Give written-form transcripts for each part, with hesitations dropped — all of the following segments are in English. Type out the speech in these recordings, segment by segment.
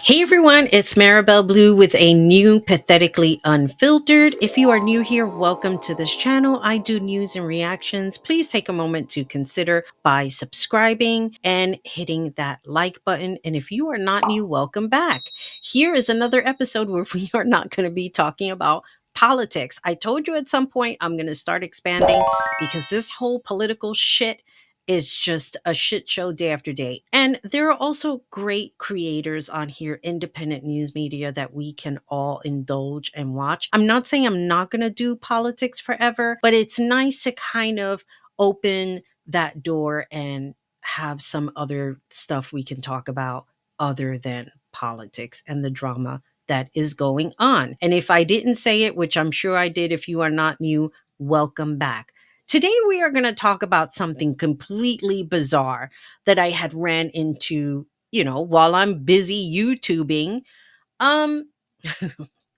Hey everyone, it's Maribel Blue with a new Pathetically Unfiltered. If you are new here, welcome to this channel. I do news and reactions. Please take a moment to consider by subscribing and hitting that like button. And if you are not new, welcome back. Here is another episode where we are not going to be talking about politics. I told you at some point I'm going to start expanding because this whole political shit is just a shit show day after day. And there are also great creators on here, independent news media that we can all indulge and watch. I'm not saying I'm not going to do politics forever, but it's nice to kind of open that door and have some other stuff we can talk about other than politics and the drama that is going on. And if I didn't say it, which I'm sure I did, if you are not new, welcome back. Today, we are going to talk about something completely bizarre that I had ran into, while I'm busy YouTubing. Um,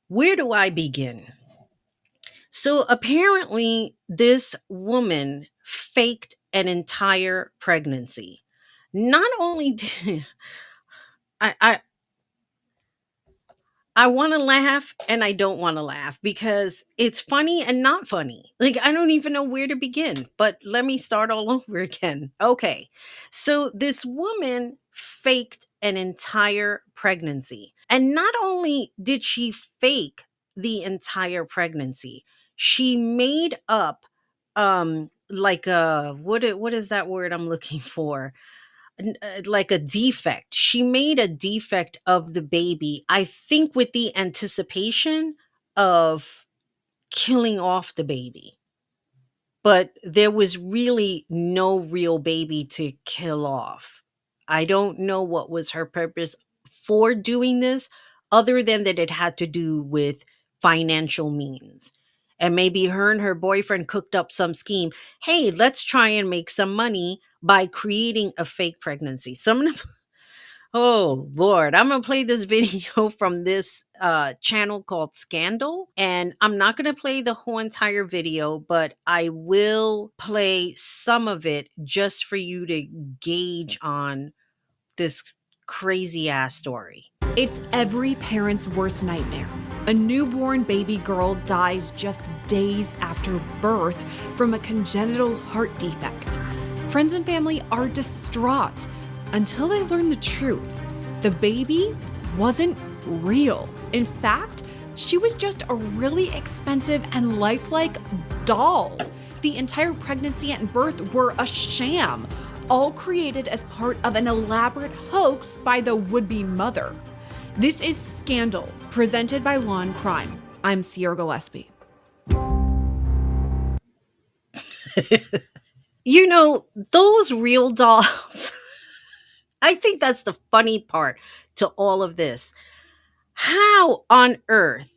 where do I begin? So, apparently, this woman faked an entire pregnancy. Not only did I, I want to laugh and I don't want to laugh because it's funny and not funny. Like, I don't even know where to begin, but let me start all over again. Okay. So, this woman faked an entire pregnancy. And not only did she fake the entire pregnancy, she made up like a what is that word I'm looking for? Like a defect. She made a defect of the baby, I think, with the anticipation of killing off the baby. But there was really no real baby to kill off. I don't know what was her purpose for doing this, other than that it had to do with financial means. And maybe her and her boyfriend cooked up some scheme. Hey, let's try and make some money by creating a fake pregnancy. So I'm gonna Oh Lord, I'm gonna play this video from this channel called Scandal, and I'm not gonna play the whole entire video, but I will play some of it just for you to gauge on this crazy ass story. It's every parent's worst nightmare. A newborn baby girl dies just days after birth from a congenital heart defect. Friends and family are distraught until they learn the truth. The baby wasn't real. In fact, she was just a really expensive and lifelike doll. The entire pregnancy and birth were a sham, all created as part of an elaborate hoax by the would-be mother. This is Scandal, presented by Law and Crime. I'm Sierra Gillespie. Those real dolls. I think that's the funny part to all of this. How on earth?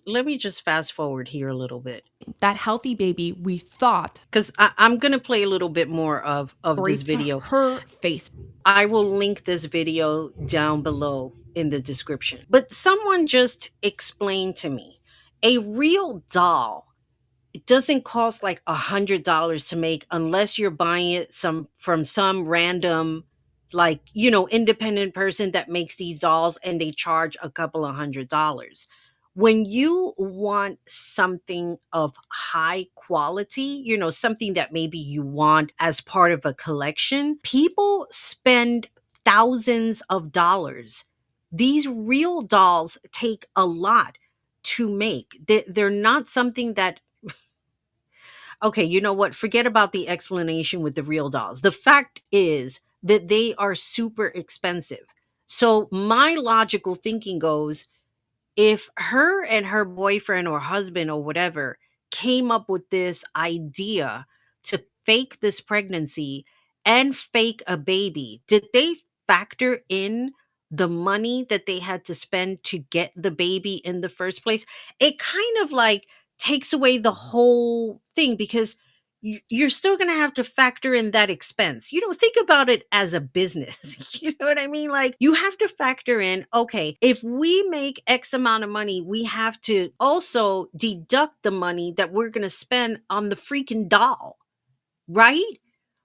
Let me just fast forward here a little bit. That healthy baby we thought Because I'm going to play a little bit more of this video. Her face. I will link this video down below in the description. But someone just explained to me, a real doll, it doesn't cost like $100 to make unless you're buying it from some random, like, independent person that makes these dolls, and they charge a couple of $100. When you want something of high quality, something that maybe you want as part of a collection, people spend thousands of dollars. These real dolls take a lot to make. They're not something that, okay, you know what? Forget about the explanation with the real dolls. The fact is that they are super expensive. So my logical thinking goes, if her and her boyfriend or husband or whatever came up with this idea to fake this pregnancy and fake a baby, did they factor in the money that they had to spend to get the baby in the first place? It kind of like takes away the whole thing, because you're still going to have to factor in that expense. Think about it as a business. You know what I mean? Like, you have to factor in, okay, if we make X amount of money, we have to also deduct the money that we're going to spend on the freaking doll, right?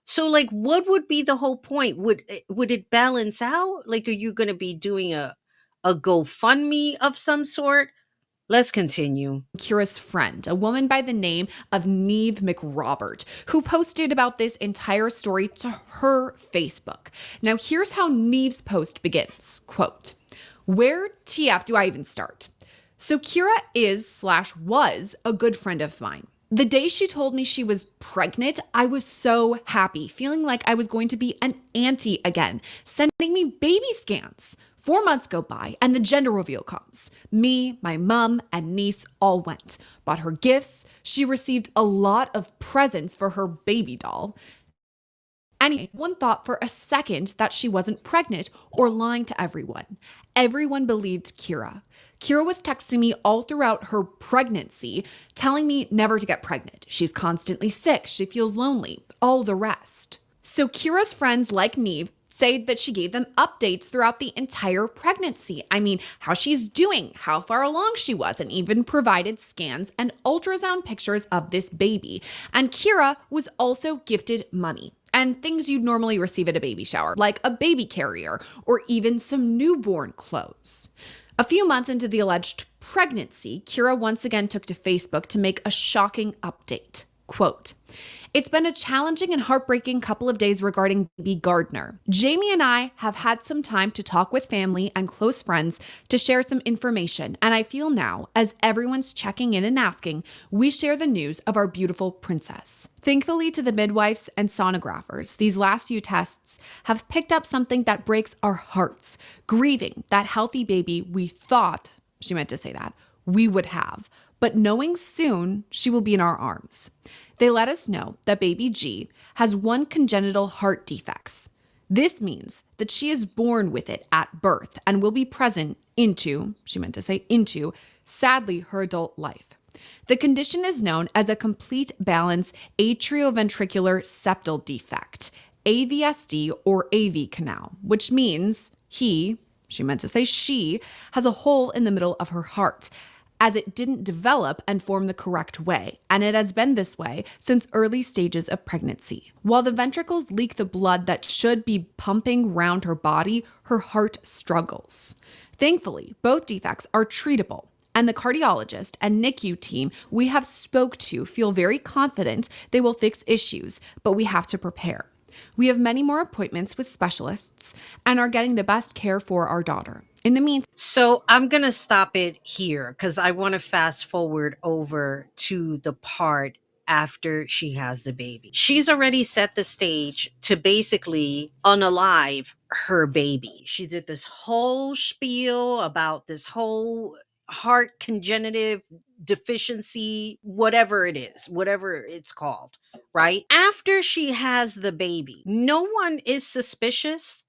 So, like, what would be the whole point? Would it balance out? Like, are you going to be doing a GoFundMe of some sort? Let's continue. Kira's friend, a woman by the name of Neve McRobert, who posted about this entire story to her Facebook. Now, here's how Neve's post begins. Quote, "Where TF do I even start? So Kira is/was a good friend of mine. The day she told me she was pregnant, I was so happy, feeling like I was going to be an auntie again, sending me baby scans. 4 months go by and the gender reveal comes. Me, my mom, and niece all went. Bought her gifts. She received a lot of presents for her baby doll. Anyone thought for a second that she wasn't pregnant or lying to everyone. Everyone believed Kira. Kira was texting me all throughout her pregnancy, telling me never to get pregnant. She's constantly sick. She feels lonely. All the rest." So Kira's friends like Neve say that she gave them updates throughout the entire pregnancy. I mean, how she's doing, how far along she was, and even provided scans and ultrasound pictures of this baby. And Kira was also gifted money and things you'd normally receive at a baby shower, like a baby carrier or even some newborn clothes. A few months into the alleged pregnancy, Kira once again took to Facebook to make a shocking update. Quote, "It's been a challenging and heartbreaking couple of days regarding baby Gardner. Jamie and I have had some time to talk with family and close friends to share some information, and I feel now, as everyone's checking in and asking, we share the news of our beautiful princess. Thankfully to the midwives and sonographers, these last few tests have picked up something that breaks our hearts, grieving that healthy baby we thought," she meant to say that, "we would have, but knowing soon she will be in our arms. They let us know that baby G has one congenital heart defects. This means that she is born with it at birth and will be present into," she meant to say into, "sadly, her adult life. The condition is known as a complete balance atrioventricular septal defect, AVSD or AV canal, which means she meant to say she, has a hole in the middle of her heart, as it didn't develop and form the correct way, and it has been this way since early stages of pregnancy. While the ventricles leak the blood that should be pumping round her body, her heart struggles. Thankfully, both defects are treatable, and the cardiologist and NICU team we have spoke to feel very confident they will fix issues, but we have to prepare. We have many more appointments with specialists and are getting the best care for our daughter. In the meantime..." So I'm going to stop it here because I want to fast forward over to the part after she has the baby. She's already set the stage to basically unalive her baby. She did this whole spiel about this whole heart congenitive deficiency, whatever it is, whatever it's called, right? After she has the baby, no one is suspicious.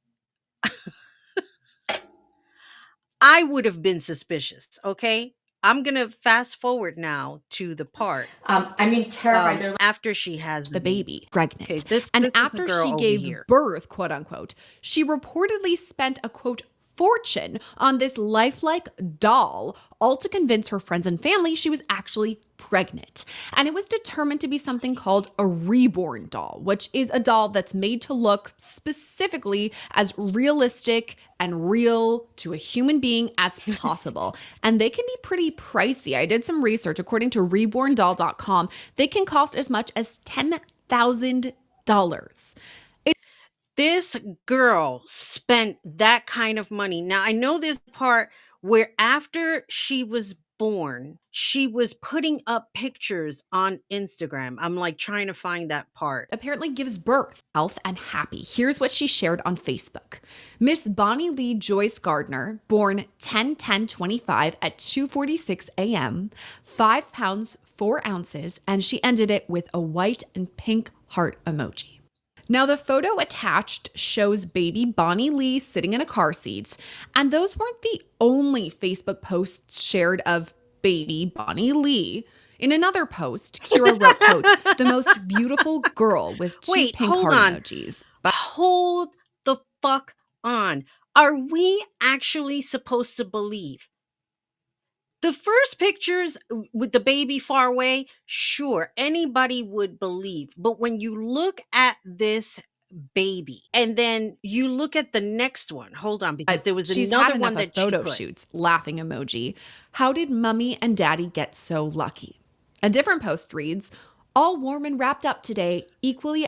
I would have been suspicious. Okay. I'm going to fast forward now to the part Terrified. They're after she has The baby Okay, pregnant. this And is the after girl she over gave here. birth, quote unquote, she reportedly spent a quote fortune on this lifelike doll, all to convince her friends and family she was actually pregnant. And it was determined to be something called a reborn doll, which is a doll that's made to look specifically as realistic and real to a human being as possible. And they can be pretty pricey. I did some research. According to reborndoll.com, they can cost as much as $10,000. This girl spent that kind of money. Now, I know this part where after she was born, she was putting up pictures on Instagram. I'm like trying to find that part. Apparently gives birth, health, and happy. Here's what she shared on Facebook. Miss Bonnie Lee Joyce Gardner, born 10/10/25 at 2:46 a.m., 5 pounds, 4 ounces, and she ended it with a white and pink heart emoji. Now, the photo attached shows baby Bonnie Lee sitting in a car seat, and those weren't the only Facebook posts shared of baby Bonnie Lee. In another post, Kira wrote, quote, "The most beautiful girl," with two Wait, pink hold heart on. emojis. Hold the fuck on. Are we actually supposed to believe? The first pictures with the baby far away, sure, anybody would believe. But when you look at this baby. And then you look at the next one. Hold on, because there was She's another had enough one of that she photo put. shoots, laughing emoji. How did Mummy and Daddy get so lucky? A different post reads, all warm and wrapped up today, equally.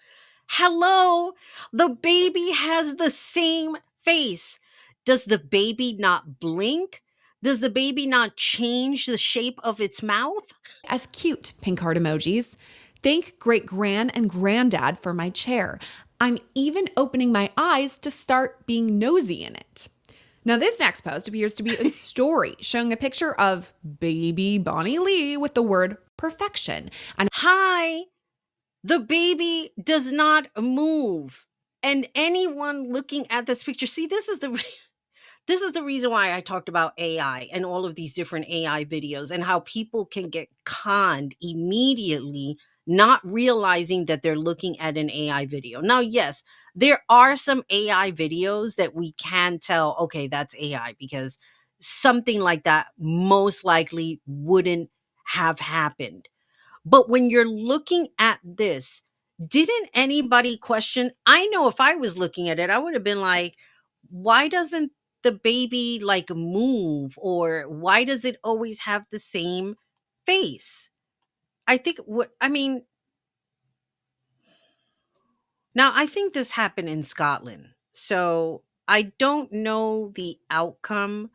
Hello, the baby has the same face. Does the baby not blink? Does the baby not change the shape of its mouth? As cute, pink heart emojis. Thank great gran and granddad for my chair. I'm even opening my eyes to start being nosy in it. Now, this next post appears to be a story showing a picture of baby Bonnie Lee with the word perfection. And Hi, the baby does not move. And anyone looking at this picture, see, this is the reason why I talked about AI and all of these different AI videos and how people can get conned immediately, not realizing that they're looking at an AI video. Now, yes, there are some AI videos that we can tell, okay, that's AI, because something like that most likely wouldn't have happened. But when you're looking at this, didn't anybody question? I know if I was looking at it, I would have been like, why doesn't the baby like move? Or why does it always have the same face? I think now I think this happened in Scotland. So I don't know the outcome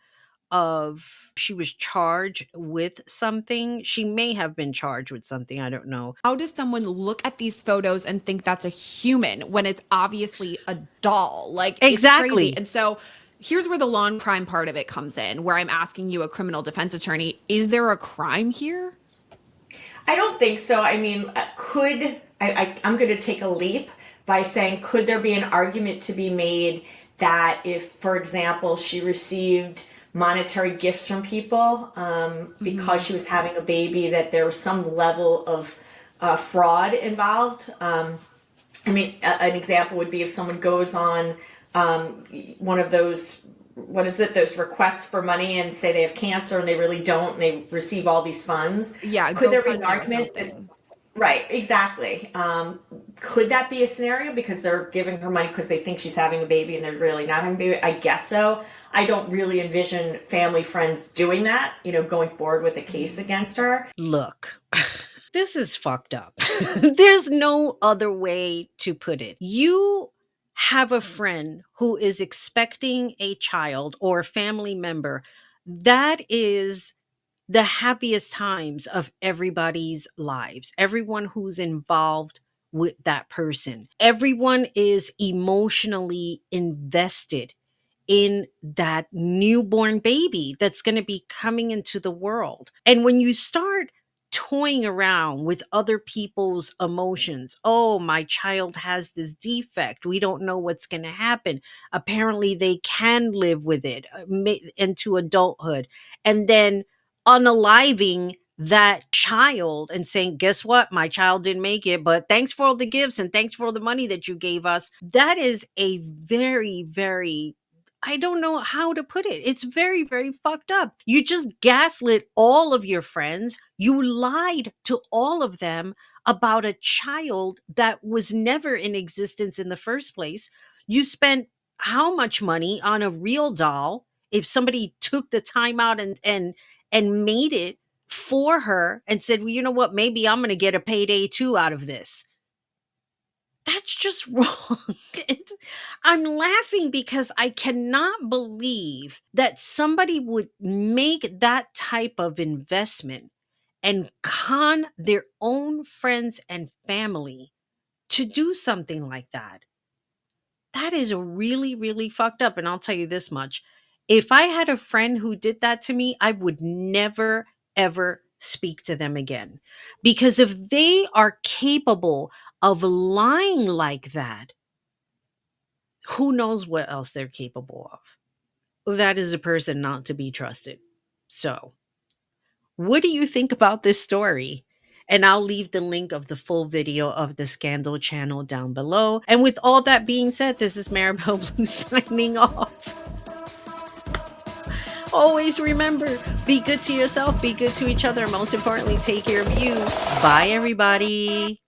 of she was charged with something. She may have been charged with something. I don't know. how does someone look at these photos and think that's a human when it's obviously a doll? Like, it's crazy. Exactly. And so here's where the law crime part of it comes in, where I'm asking you, a criminal defense attorney, is there a crime here? I don't think so. I mean, I'm going to take a leap by saying, could there be an argument to be made that if, for example, she received monetary gifts from people because she was having a baby, that there was some level of fraud involved? I mean, an example would be if someone goes on one of those, what is it, those requests for money and say they have cancer and they really don't, and they receive all these funds. Yeah, Could there be GoFundMe an or argument that, something. right, exactly. Could that be a scenario because they're giving her money because they think she's having a baby and they're really not having a baby? I guess so. I don't really envision family, friends doing that, going forward with a case against her. Look, this is fucked up. There's no other way to put it. You have a friend who is expecting a child or a family member. That is the happiest times of everybody's lives. Everyone who's involved with that person. Everyone is emotionally invested in that newborn baby that's going to be coming into the world. And when you start toying around with other people's emotions, oh, my child has this defect. We don't know what's going to happen. Apparently, they can live with it into adulthood. And then unaliving that child and saying, guess what? My child didn't make it, but thanks for all the gifts and thanks for all the money that you gave us. That is a very, very, I don't know how to put it. It's very, very fucked up. You just gaslit all of your friends. You lied to all of them about a child that was never in existence in the first place. You spent how much money on a real doll? If somebody took the time out and made it for her and said, well, you know what? Maybe I'm going to get a payday too out of this. That's just wrong. I'm laughing because I cannot believe that somebody would make that type of investment and con their own friends and family to do something like that. That is really, really fucked up. And I'll tell you this much. If I had a friend who did that to me, I would never, ever speak to them again. Because if they are capable of lying like that, who knows what else they're capable of? That is a person not to be trusted. So, what do you think about this story? And I'll leave the link of the full video of the Scandal channel down below. And with all that being said, this is Maribel Blue signing off. Always remember, be good to yourself, be good to each other, and most importantly, take care of you. Bye, everybody.